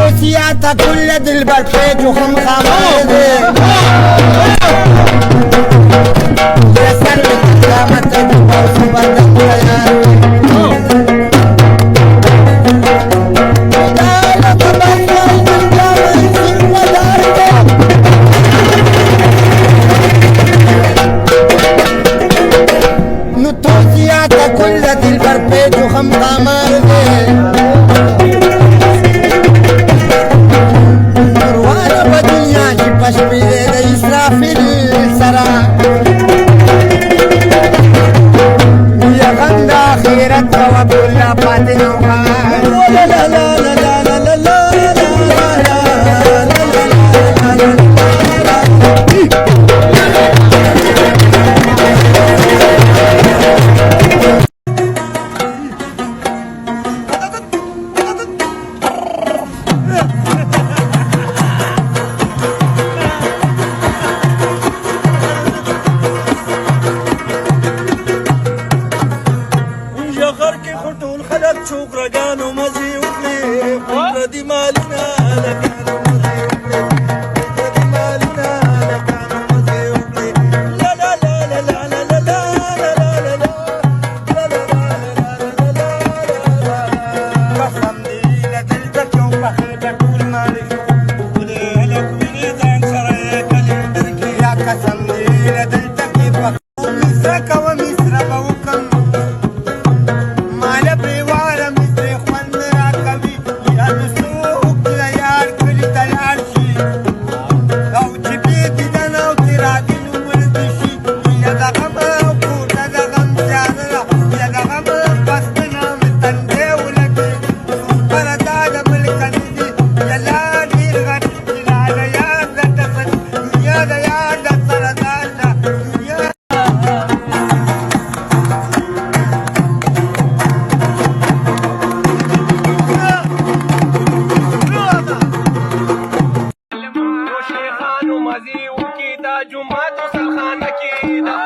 توصياتها كل دلبر فيك وخمخامة يا سلك كلامك تدبر وصبر كل دلبر فيك وخمخامة Pashmire de Israfil Sara Ya ganda akhirat wa abdullah patina la la la la la la la la شوقرقانو مزي وخلي ردي مالنا لكانو مزي وخلي ردي مالنا لكانو مزي وخلي لا لا لا لا لا لا لا لا لا لا قسم لي لدلتك يوم بخيبك والمالك ولي لك وليدان سرايا كلم بركي يا قسم لي لدلتك يبقى ومسرك ومسرك وكم مزي وكيدا جمعة سلخانة كيدا